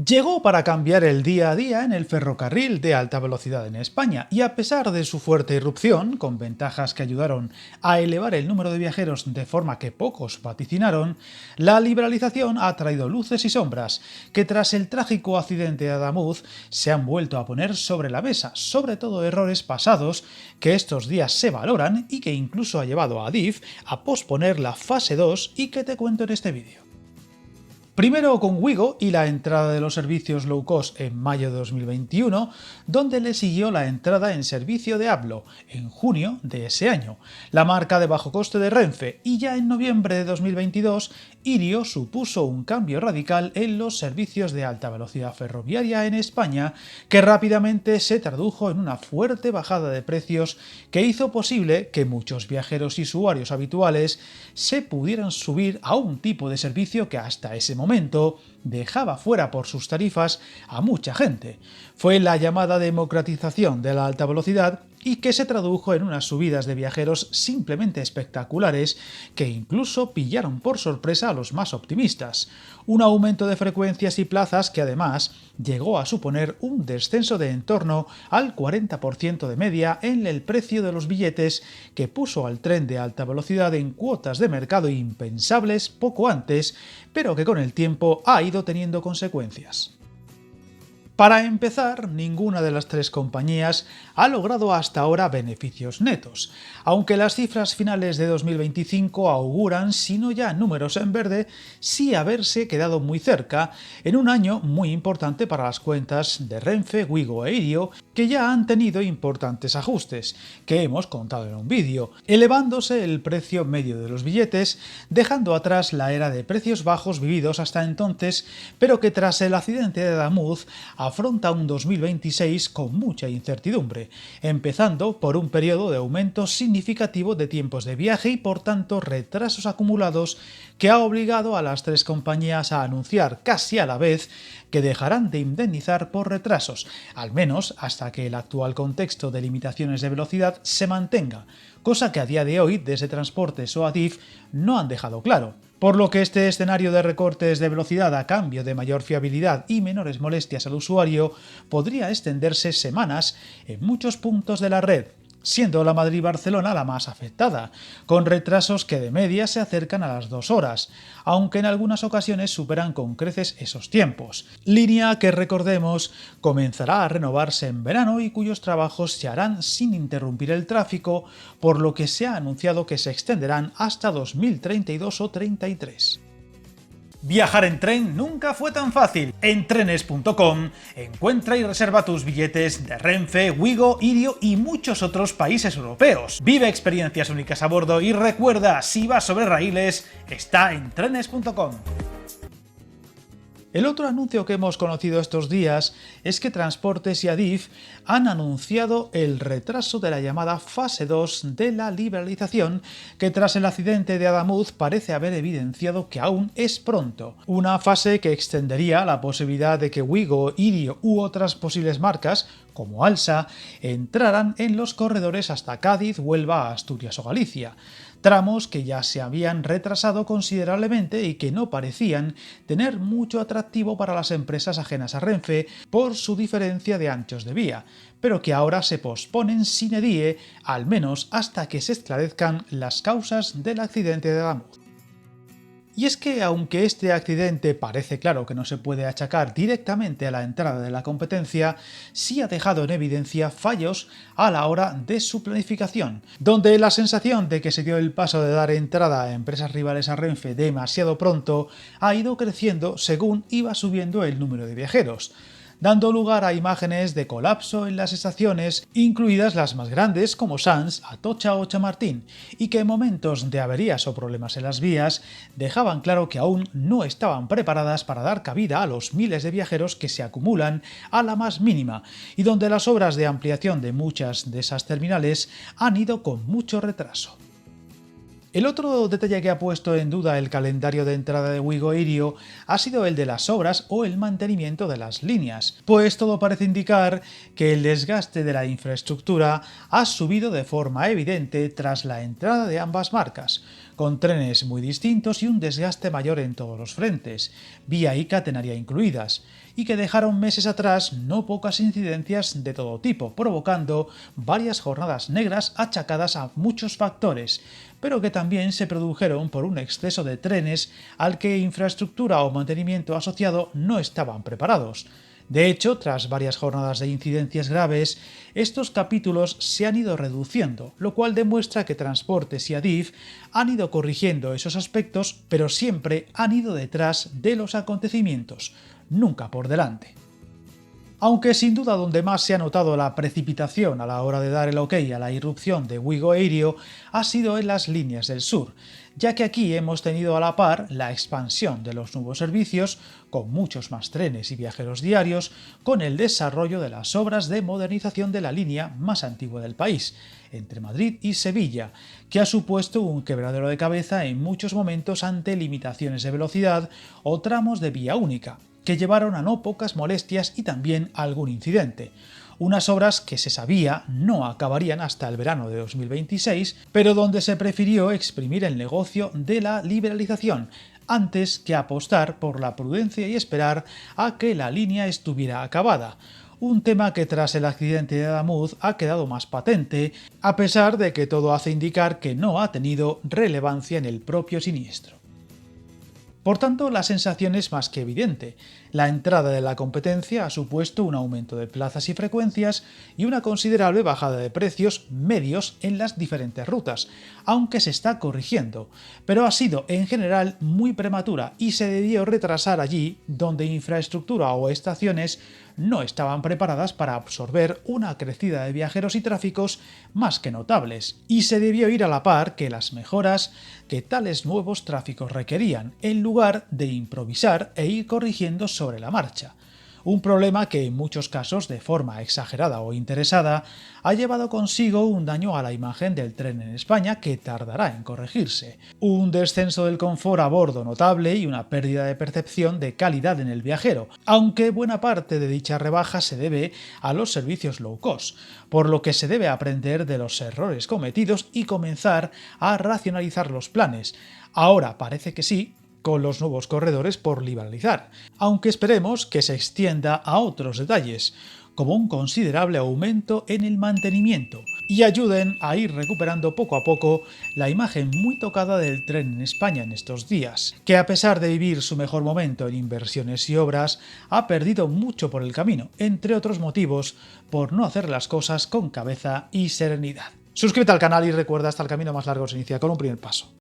Llegó para cambiar el día a día en el ferrocarril de alta velocidad en España y a pesar de su fuerte irrupción, con ventajas que ayudaron a elevar el número de viajeros de forma que pocos vaticinaron, la liberalización ha traído luces y sombras que tras el trágico accidente de Adamuz se han vuelto a poner sobre la mesa, sobre todo errores pasados que estos días se valoran y que incluso ha llevado a Adif a posponer la fase 2 y que te cuento en este vídeo. Primero con Wigo y la entrada de los servicios low cost en mayo de 2021, donde le siguió la entrada en servicio de Ablo en junio de ese año, la marca de bajo coste de Renfe, y ya en noviembre de 2022 Irio supuso un cambio radical en los servicios de alta velocidad ferroviaria en España, que rápidamente se tradujo en una fuerte bajada de precios que hizo posible que muchos viajeros y usuarios habituales se pudieran subir a un tipo de servicio que hasta ese momento dejaba fuera por sus tarifas a mucha gente. Fue la llamada democratización de la alta velocidad y que se tradujo en unas subidas de viajeros simplemente espectaculares que incluso pillaron por sorpresa a los más optimistas. Un aumento de frecuencias y plazas que además llegó a suponer un descenso de en torno al 40% de media en el precio de los billetes, que puso al tren de alta velocidad en cuotas de mercado impensables poco antes, pero que con el tiempo ha ido teniendo consecuencias. Para empezar, ninguna de las tres compañías ha logrado hasta ahora beneficios netos, aunque las cifras finales de 2025 auguran, si no ya números en verde, sí haberse quedado muy cerca, en un año muy importante para las cuentas de Renfe, Wigo e Irio, que ya han tenido importantes ajustes, que hemos contado en un vídeo, elevándose el precio medio de los billetes, dejando atrás la era de precios bajos vividos hasta entonces, pero que tras el accidente de Adamuz afronta un 2026 con mucha incertidumbre, empezando por un periodo de aumento significativo de tiempos de viaje y por tanto retrasos acumulados que ha obligado a las tres compañías a anunciar casi a la vez que dejarán de indemnizar por retrasos, al menos hasta que el actual contexto de limitaciones de velocidad se mantenga, cosa que a día de hoy desde Transportes o Adif no han dejado claro. Por lo que este escenario de recortes de velocidad a cambio de mayor fiabilidad y menores molestias al usuario podría extenderse semanas en muchos puntos de la red, siendo la Madrid-Barcelona la más afectada, con retrasos que de media se acercan a las 2 horas, aunque en algunas ocasiones superan con creces esos tiempos. Línea que, recordemos, comenzará a renovarse en verano y cuyos trabajos se harán sin interrumpir el tráfico, por lo que se ha anunciado que se extenderán hasta 2032 o 33. Viajar en tren nunca fue tan fácil. En trenes.com encuentra y reserva tus billetes de Renfe, Wigo, Irio y muchos otros países europeos. Vive experiencias únicas a bordo y recuerda, si vas sobre raíles, está en trenes.com. El otro anuncio que hemos conocido estos días es que Transportes y Adif han anunciado el retraso de la llamada fase 2 de la liberalización, que tras el accidente de Adamuz parece haber evidenciado que aún es pronto. Una fase que extendería la posibilidad de que Wigo, Irio u otras posibles marcas, como Alsa, entraran en los corredores hasta Cádiz, Huelva, Asturias o Galicia. Tramos que ya se habían retrasado considerablemente y que no parecían tener mucho atractivo para las empresas ajenas a Renfe por su diferencia de anchos de vía, pero que ahora se posponen sine die, al menos hasta que se esclarezcan las causas del accidente de Adamuz. Y es que, aunque este accidente parece claro que no se puede achacar directamente a la entrada de la competencia, sí ha dejado en evidencia fallos a la hora de su planificación, donde la sensación de que se dio el paso de dar entrada a empresas rivales a Renfe demasiado pronto ha ido creciendo según iba subiendo el número de viajeros, dando lugar a imágenes de colapso en las estaciones, incluidas las más grandes como Sants, Atocha o Chamartín, y que en momentos de averías o problemas en las vías dejaban claro que aún no estaban preparadas para dar cabida a los miles de viajeros que se acumulan a la más mínima, y donde las obras de ampliación de muchas de esas terminales han ido con mucho retraso. El otro detalle que ha puesto en duda el calendario de entrada de Wigo e Irio ha sido el de las obras o el mantenimiento de las líneas, pues todo parece indicar que el desgaste de la infraestructura ha subido de forma evidente tras la entrada de ambas marcas, con trenes muy distintos y un desgaste mayor en todos los frentes, vía y catenaria incluidas, y que dejaron meses atrás no pocas incidencias de todo tipo, provocando varias jornadas negras achacadas a muchos factores, pero que también se produjeron por un exceso de trenes al que infraestructura o mantenimiento asociado no estaban preparados. De hecho, tras varias jornadas de incidencias graves, estos capítulos se han ido reduciendo, lo cual demuestra que Transportes y Adif han ido corrigiendo esos aspectos, pero siempre han ido detrás de los acontecimientos, nunca por delante. Aunque sin duda donde más se ha notado la precipitación a la hora de dar el ok a la irrupción de Wigo Aéreo ha sido en las líneas del sur, ya que aquí hemos tenido a la par la expansión de los nuevos servicios, con muchos más trenes y viajeros diarios, con el desarrollo de las obras de modernización de la línea más antigua del país, entre Madrid y Sevilla, que ha supuesto un quebradero de cabeza en muchos momentos ante limitaciones de velocidad o tramos de vía única, que llevaron a no pocas molestias y también algún incidente. Unas obras que se sabía no acabarían hasta el verano de 2026, pero donde se prefirió exprimir el negocio de la liberalización, antes que apostar por la prudencia y esperar a que la línea estuviera acabada. Un tema que tras el accidente de Adamuz ha quedado más patente, a pesar de que todo hace indicar que no ha tenido relevancia en el propio siniestro. Por tanto, la sensación es más que evidente. La entrada de la competencia ha supuesto un aumento de plazas y frecuencias y una considerable bajada de precios medios en las diferentes rutas, aunque se está corrigiendo, pero ha sido en general muy prematura y se debió retrasar allí donde infraestructura o estaciones no estaban preparadas para absorber una crecida de viajeros y tráficos más que notables, y se debió ir a la par que las mejoras que tales nuevos tráficos requerían, en lugar de improvisar e ir corrigiendo sobre la marcha. Un problema que en muchos casos, de forma exagerada o interesada, ha llevado consigo un daño a la imagen del tren en España que tardará en corregirse, un descenso del confort a bordo notable y una pérdida de percepción de calidad en el viajero, aunque buena parte de dicha rebaja se debe a los servicios low cost, por lo que se debe aprender de los errores cometidos y comenzar a racionalizar los planes. Ahora parece que sí, con los nuevos corredores por liberalizar, aunque esperemos que se extienda a otros detalles, como un considerable aumento en el mantenimiento, y ayuden a ir recuperando poco a poco la imagen muy tocada del tren en España en estos días, que a pesar de vivir su mejor momento en inversiones y obras, ha perdido mucho por el camino, entre otros motivos, por no hacer las cosas con cabeza y serenidad. Suscríbete al canal y recuerda, hasta el camino más largo se inicia con un primer paso.